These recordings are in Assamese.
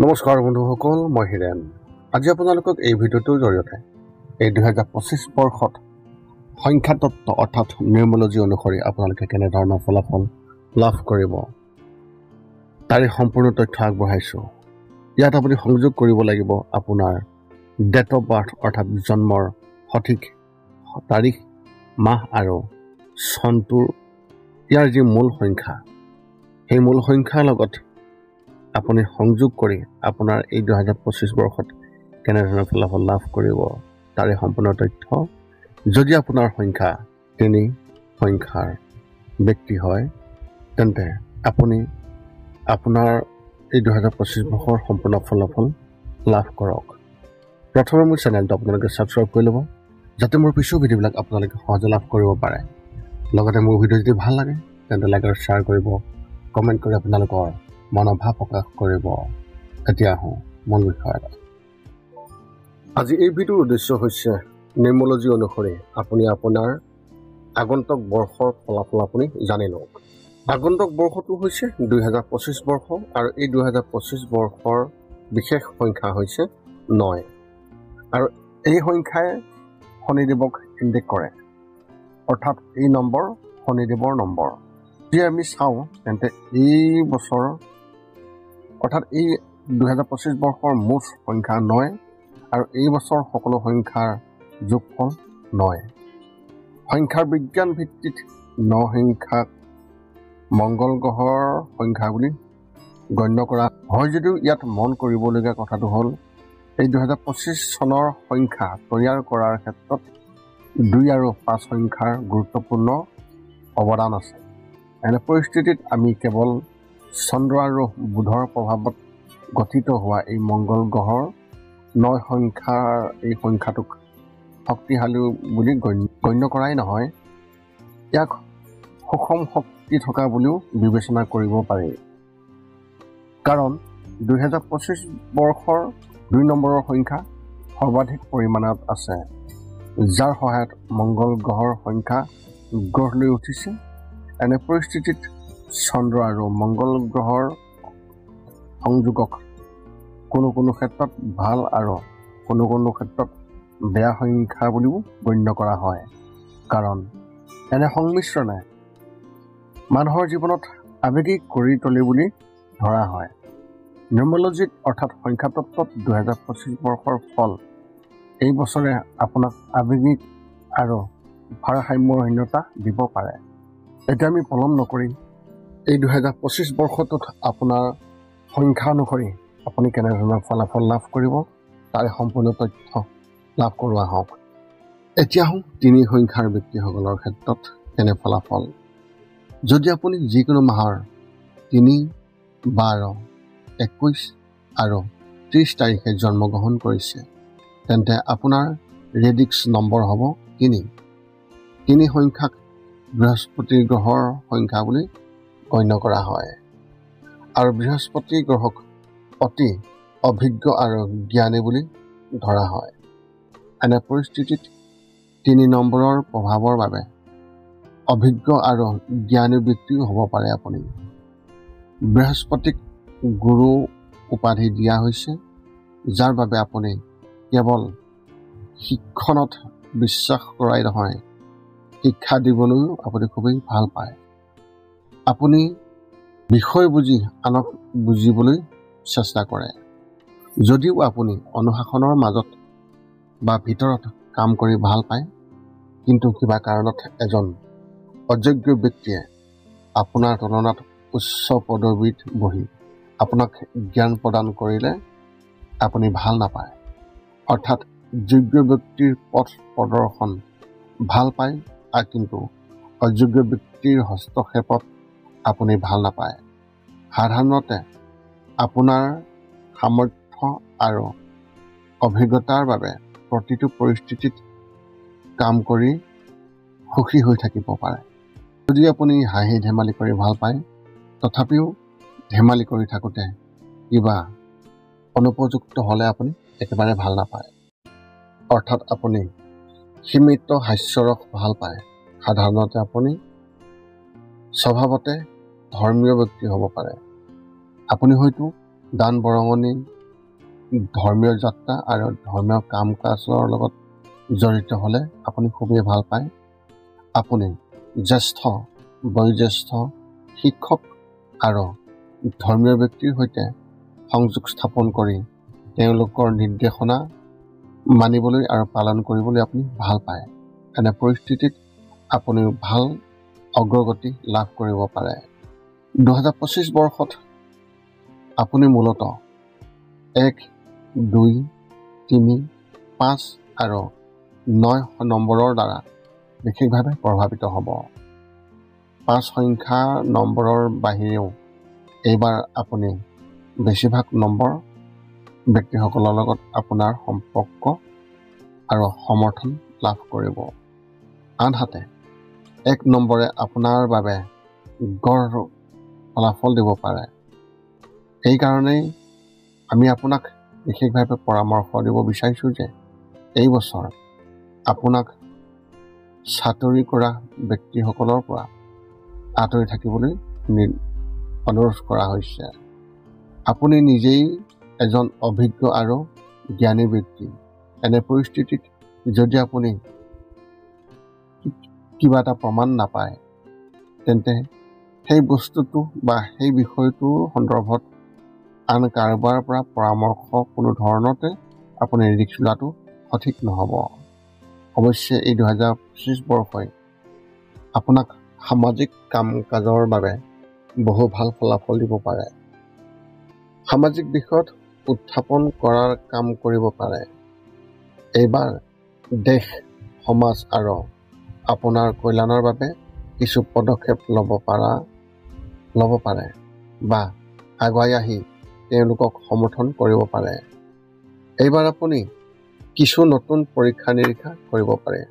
নমস্কাৰ বন্ধুসকল, মই হিৰেন। আজি আপোনালোকক এই ভিডিঅ'টোৰ জৰিয়তে এই 2025 বৰ্ষত সংখ্যাতত্ত্ব অৰ্থাৎ নিউমৰলজি অনুসৰি আপোনালোকে কেনেধৰণৰ ফলাফল লাভ কৰিব তাৰে সম্পূৰ্ণ তথ্য আগবঢ়াইছোঁ। ইয়াত আপুনি সংযোগ কৰিব লাগিব আপোনাৰ ডেট অফ বাৰ্থ অৰ্থাৎ জন্মৰ সঠিক তাৰিখ, মাহ আৰু চনটোৰ ইয়াৰ যি মূল সংখ্যা, সেই মূল সংখ্যাৰ লগত আপুনি সংযোগ কৰি আপোনাৰ এই 2025 বৰ্ষত কেনেধৰণৰ ফলাফল লাভ কৰিব তাৰে সম্পূৰ্ণ তথ্য। যদি আপোনাৰ সংখ্যা 3 সংখ্যাৰ ব্যক্তি হয়, তেন্তে আপুনি আপোনাৰ এই 2025 বৰ্ষৰ সম্পূৰ্ণ ফলাফল লাভ কৰক। প্ৰথমে মোৰ চেনেলটো আপোনালোকে ছাবস্ক্ৰাইব কৰি ল'ব, যাতে মোৰ পিছৰ ভিডিঅ'বিলাক আপোনালোকে সহজে লাভ কৰিব পাৰে। লগতে মোৰ ভিডিঅ' যদি ভাল লাগে তেন্তে লাইক আৰু শ্বেয়াৰ কৰিব, কমেণ্ট কৰি আপোনালোকৰ মনোভাৱ প্ৰকাশ কৰিব। এতিয়া আহোঁ মূল বিষয়ত। আজি এই ভিডিঅ'ৰ উদ্দেশ্য হৈছে নিউমৰলজি অনুসৰি আপুনি আপোনাৰ আগন্তুক বৰ্ষৰ ফলাফল আপুনি জানি লওক। আগন্তুক বৰ্ষটো হৈছে 2025 বৰ্ষ আৰু এই 2025 বৰ্ষৰ বিশেষ সংখ্যা হৈছে 9 আৰু এই সংখ্যাই শনিদেৱক ইণ্ডিকেট কৰে, অৰ্থাৎ এই নম্বৰ শনিদেৱৰ নম্বৰ। যদি আমি চাওঁ তেন্তে এই বছৰ অৰ্থাৎ এই 2025 বৰ্ষৰ মুঠ সংখ্যা 9 আৰু এই বছৰ সকলো সংখ্যাৰ যোগফল 9। সংখ্যাৰ বিজ্ঞান ভিত্তিত 9 সংখ্যাক মংগল গ্ৰহৰ সংখ্যা বুলি গণ্য কৰা হয়। যদিও ইয়াত মন কৰিবলগীয়া কথাটো হ'ল এই 2025 চনৰ সংখ্যা তৈয়াৰ কৰাৰ ক্ষেত্ৰত 2 আৰু 5 সংখ্যাৰ গুৰুত্বপূৰ্ণ অৱদান আছে। এনে পৰিস্থিতিত আমি কেৱল চন্দ্ৰ আৰু বুধৰ প্ৰভাৱত গঠিত হোৱা এই মংগল গ্ৰহৰ 9 সংখ্যাৰ এই সংখ্যাটোক শক্তিশালী বুলি গণ্য কৰাই নহয়, ইয়াক সুষম শক্তি থকা বুলিও বিবেচনা কৰিব পাৰি। কাৰণ 2025 বৰ্ষৰ 2 নম্বৰৰ সংখ্যা সৰ্বাধিক পৰিমাণত আছে, যাৰ সহায়ত মংগল গ্ৰহৰ সংখ্যা গঢ় লৈ উঠিছে। এনে পৰিস্থিতিত চন্দ্ৰ আৰু মংগল গ্ৰহৰ সংযোগক কোনো ক্ষেত্ৰত ভাল আৰু কোনো ক্ষেত্ৰত বেয়া সংখ্যা বুলিও গণ্য কৰা হয়। কাৰণ এনে সংমিশ্ৰণে মানুহৰ জীৱনত আৱেগিক কৰি তোলে বুলি ধৰা হয়। নিউমৰলজিত অৰ্থাৎ সংখ্যাতত্ত্বত 2025 বৰ্ষৰ ফল এই বছৰে আপোনাক আৱেগিক আৰু ভাৰসাম্যহীনতা দিব পাৰে। এতিয়া আমি পলম নকৰি এই 2025 বৰ্ষটোত আপোনাৰ সংখ্যা অনুসৰি আপুনি কেনেধৰণৰ ফলাফল লাভ কৰিব তাৰে সম্পূৰ্ণ তথ্য লাভ কৰোৱা হওক। এতিয়া আহোঁ 3 সংখ্যাৰ ব্যক্তিসকলৰ ক্ষেত্ৰত কেনে ফলাফল। যদি আপুনি যিকোনো মাহৰ 3, 12, 21 আৰু 30 তাৰিখে জন্মগ্ৰহণ কৰিছে, তেন্তে আপোনাৰ ৰেডিক্স নম্বৰ হ'ব 3। 3 সংখ্যাক বৃহস্পতি গ্ৰহৰ সংখ্যা বুলি গণ্য কৰা হয় আৰু বৃহস্পতি গ্ৰহক অতি অভিজ্ঞ আৰু জ্ঞানী বুলি ধৰা হয়। এনে পৰিস্থিতিত 3 নম্বৰৰ প্ৰভাৱৰ বাবে অভিজ্ঞ আৰু জ্ঞানী ব্যক্তিও হ'ব পাৰে আপুনি। বৃহস্পতিক গুৰু উপাধি দিয়া হৈছে, যাৰ বাবে আপুনি কেৱল শিক্ষণত বিশ্বাস কৰাই নহয়, শিক্ষা দিবলৈও আপুনি খুবেই ভাল পায়। আপুনি বিষয় বুজি আনক বুজিবলৈ চেষ্টা কৰে। যদিও আপুনি অনুশাসনৰ মাজত বা ভিতৰত কাম কৰি ভাল পায়, কিন্তু কিবা কাৰণত এজন অযোগ্য ব্যক্তিয়ে আপোনাৰ তুলনাত উচ্চ পদবীত বহি আপোনাক জ্ঞান প্ৰদান কৰিলে আপুনি ভাল নাপায়। অৰ্থাৎ যোগ্য ব্যক্তিৰ পথ প্ৰদৰ্শন ভাল পায়, কিন্তু অযোগ্য ব্যক্তিৰ হস্তক্ষেপত আপুনি ভাল নাপায়। সাধাৰণতে আপোনাৰ সামৰ্থ্য আৰু অভিজ্ঞতাৰ বাবে প্ৰতিটো পৰিস্থিতিত কাম কৰি সুখী হৈ থাকিব পাৰে। যদি আপুনি হাঁহি ধেমালি কৰি ভাল পায়, তথাপিও ধেমালি কৰি থাকোঁতে কিবা অনুপযুক্ত হ'লে আপুনি একেবাৰে ভাল নাপায়। অৰ্থাৎ আপুনি সীমিত হাস্যৰস ভাল পায়। সাধাৰণতে আপুনি স্বভাৱতে ধৰ্মীয় ব্যক্তি হ'ব পাৰে। আপুনি হয়তো দান বৰঙণি, ধৰ্মীয় যাত্ৰা আৰু ধৰ্মীয় কাম কাজৰ লগত জড়িত হ'লে আপুনি খুবেই ভাল পায়। আপুনি জ্যেষ্ঠ, বয়োজ্যেষ্ঠ, শিক্ষক আৰু ধৰ্মীয় ব্যক্তিৰ সৈতে সংযোগ স্থাপন কৰি তেওঁলোকৰ নিৰ্দেশনা মানিবলৈ আৰু পালন কৰিবলৈ আপুনি ভাল পায়। এনে পৰিস্থিতিত আপুনি ভাল অগ্ৰগতি লাভ কৰিব পাৰে। 2025 বৰ্ষত আপুনি মূলতঃ 1, 2, 3, 5 আৰু 9 নম্বৰৰ দ্বাৰা বিশেষভাৱে প্ৰভাৱিত হ'ব। 5 সংখ্যা নম্বৰৰ বাহিৰেও এইবাৰ আপুনি বেছিভাগ নম্বৰ ব্যক্তিসকলৰ লগত আপোনাৰ সম্পৰ্ক আৰু সমৰ্থন লাভ কৰিব। আনহাতে 1 নম্বৰে আপোনাৰ বাবে গড় ফলাফল দিব পাৰে। এইকাৰণেই আমি আপোনাক বিশেষভাৱে পৰামৰ্শ দিব বিচাৰিছোঁ যে এই বছৰ আপোনাক চাতুৰি কৰা ব্যক্তিসকলৰ পৰা আঁতৰি থাকিবলৈ অনুৰোধ কৰা হৈছে। আপুনি নিজেই এজন অভিজ্ঞ আৰু জ্ঞানী ব্যক্তি। এনে পৰিস্থিতিত যদি আপুনি কিবা এটা প্ৰমাণ নাপায়, তেন্তে সেই বস্তুটো বা সেই বিষয়টোৰ সন্দৰ্ভত আন কাৰোবাৰ পৰা পৰামৰ্শ কোনো ধৰণতে আপুনি ৰিস্ক লোৱাটো সঠিক নহ'ব। অৱশ্যে এই 2025 বৰ্ষই আপোনাক সামাজিক কাম কাজৰ বাবে বহু ভাল ফলাফল দিব পাৰে। সামাজিক দিশত উত্থাপন কৰাৰ কাম কৰিব পাৰে। এইবাৰ দেশ, সমাজ আৰু আপোনাৰ কল্যাণৰ বাবে কিছু পদক্ষেপ ল'ব পাৰে বা আগুৱাই আহি তেওঁলোকক সমৰ্থন কৰিব পাৰে। এইবাৰ আপুনি কিছু নতুন পৰীক্ষা নিৰীক্ষা কৰিব পাৰে।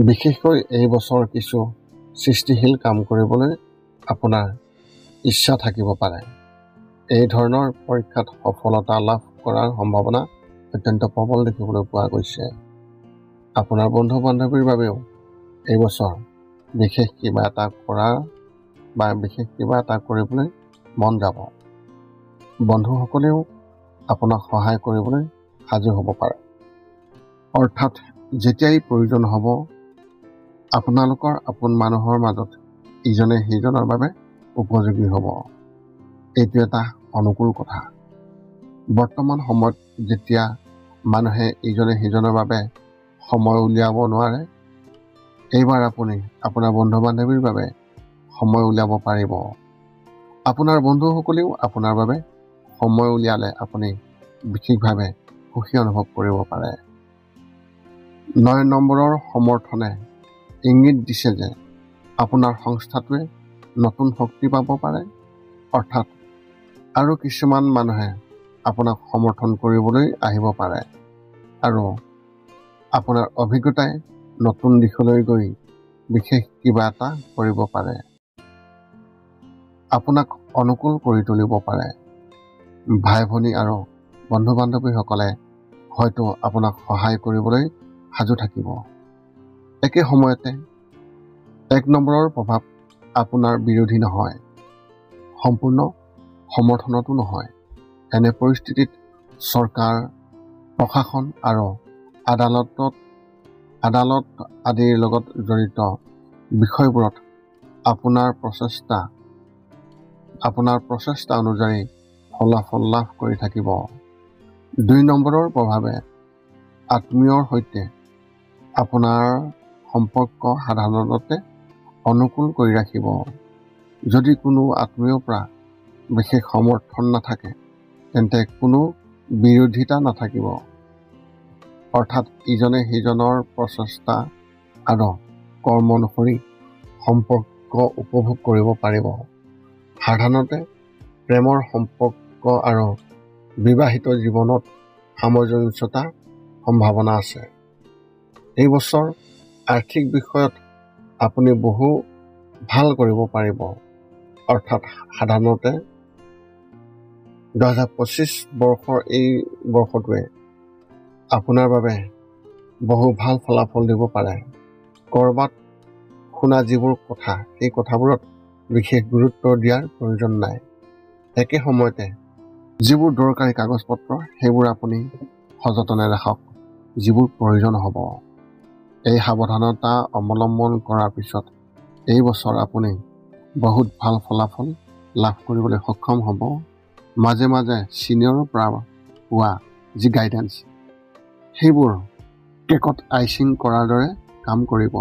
বিশেষকৈ এই বছৰ কিছু সৃষ্টিশীল কাম কৰিবলৈ আপোনাৰ ইচ্ছা থাকিব পাৰে। এই ধৰণৰ পৰীক্ষাত সফলতা লাভ কৰাৰ সম্ভাৱনা অত্যন্ত প্ৰবল দেখিবলৈ পোৱা গৈছে। আপোনাৰ বন্ধু বান্ধৱীৰ বাবেও এই বছৰ বিশেষ কিবা এটা কৰিবলৈ মন যাব। বন্ধুসকলেও আপোনাক সহায় কৰিবলৈ সাজু হ'ব পাৰে। অৰ্থাৎ যেতিয়াই প্ৰয়োজন হ'ব, আপোনালোকৰ আপোন মানুহৰ মাজত ইজনে সিজনৰ বাবে উপযোগী হ'ব। এইটো এটা অনুকূল কথা। বৰ্তমান সময়ত যেতিয়া মানুহে ইজনে সিজনৰ বাবে সময় উলিয়াব নোৱাৰে, এইবাৰ আপুনি আপোনাৰ বন্ধু বান্ধৱীৰ বাবে সময় উলিয়াব পাৰিব। আপোনাৰ বন্ধুসকলেও আপোনাৰ বাবে সময় উলিয়ালে আপুনি বিশেষভাৱে সুখী অনুভৱ কৰিব পাৰে। 9 নম্বৰৰ সমৰ্থনে ইংগিত দিছে যে আপোনাৰ সংস্থাটোৱে নতুন শক্তি পাব পাৰে। অৰ্থাৎ আৰু কিছুমান মানুহে আপোনাক সমৰ্থন কৰিবলৈ আহিব পাৰে আৰু আপোনাৰ অভিজ্ঞতাই নতুন দিশলৈ গৈ বিশেষ কিবা এটা কৰিব পাৰে, আপোনাক অনুকূল কৰি তুলিব পাৰে। ভাই ভনী আৰু বন্ধু বান্ধৱীসকলে হয়তো আপোনাক সহায় কৰিবলৈ সাজু থাকিব। একে সময়তে 1 নম্বৰৰ প্ৰভাৱ আপোনাৰ বিৰোধী নহয়, সম্পূৰ্ণ সমৰ্থনতো নহয়। এনে পৰিস্থিতিত চৰকাৰ, প্ৰশাসন আৰু আদালত আদিৰ লগত জড়িত বিষয়বোৰত আপোনাৰ প্ৰচেষ্টা অনুযায়ী ফলাফল লাভ কৰি থাকিব। 2 নম্বৰৰ প্ৰভাৱে আত্মীয়ৰ সৈতে আপোনাৰ সম্পৰ্ক সাধাৰণতে অনুকূল কৰি ৰাখিব। যদি কোনো আত্মীয়ৰ পৰা বিশেষ সমৰ্থন নাথাকে, তেন্তে কোনো বিৰোধিতা নাথাকিব। অৰ্থাৎ ইজনে সিজনৰ প্ৰচেষ্টা আৰু কৰ্ম অনুসৰি সম্পৰ্ক উপভোগ কৰিব পাৰিব। সাধাৰণতে প্ৰেমৰ সম্পৰ্ক আৰু বিবাহিত জীৱনত সামঞ্জস্যতা সম্ভাৱনা আছে। এই বছৰ আৰ্থিক বিষয়ত আপুনি বহু ভাল কৰিব পাৰিব। অৰ্থাৎ সাধাৰণতে 2025 বৰ্ষৰ এই বৰ্ষটোৱে আপোনাৰ বাবে বহু ভাল ফলাফল দিব পাৰে। ক'ৰবাত শুনা যিবোৰ কথা, সেই কথাবোৰত বিশেষ গুৰুত্ব দিয়াৰ প্ৰয়োজন নাই। একে সময়তে যিবোৰ দৰকাৰী কাগজ পত্ৰ সেইবোৰ আপুনি সযতনে ৰাখক, যিবোৰ প্ৰয়োজন হ'ব। এই সাৱধানতা অৱলম্বন কৰাৰ পিছত এই বছৰ আপুনি বহুত ভাল ফলাফল লাভ কৰিবলৈ সক্ষম হ'ব। মাজে মাজে ছিনিয়ৰৰ পৰা পোৱা যি গাইডেঞ্চ সেইবোৰ কেকত আইচিং কৰাৰ দৰে কাম কৰিব।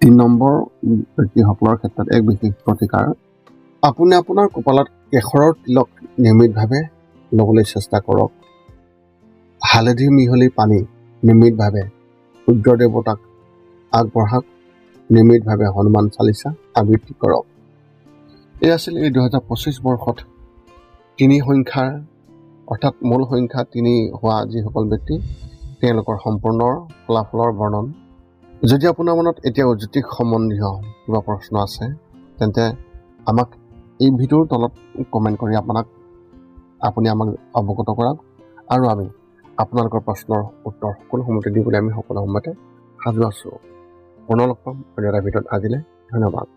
3 নম্বৰ ব্যক্তিসকলৰ ক্ষেত্ৰত এক বিশেষ প্ৰতিকাৰ, আপুনি আপোনাৰ কপালত কেশৰৰ তিলক নিয়মিতভাৱে ল'বলৈ চেষ্টা কৰক। হালধি মিহলি পানী নিয়মিতভাৱে সূৰ্য দেৱতাক আগবঢ়াওক। নিয়মিতভাৱে হনুমান চালিচা আবৃত্তি কৰক। এই আছিল এই 2025 বৰ্ষত 3 সংখ্যাৰ অৰ্থাৎ মূল সংখ্যা 3 হোৱা যিসকল ব্যক্তি তেওঁলোকৰ সম্পূৰ্ণ ফলাফলৰ বৰ্ণন। যদি আপোনাৰ মনত এতিয়াও জ্যোতিষ সম্বন্ধীয় কিবা প্ৰশ্ন আছে তেন্তে আমাক এই ভিডিঅ'ৰ তলত কমেণ্ট কৰি আপুনি আমাক অৱগত কৰাওক, আৰু আমি আপোনালোকৰ প্ৰশ্নৰ উত্তৰ সকলো সময়তে দিবলৈ আমি সকলো সময়তে সাজু আছোঁ। পুনৰ লগ পাম অন্য এটা ভিডিঅ'ত। আজিলৈ ধন্যবাদ।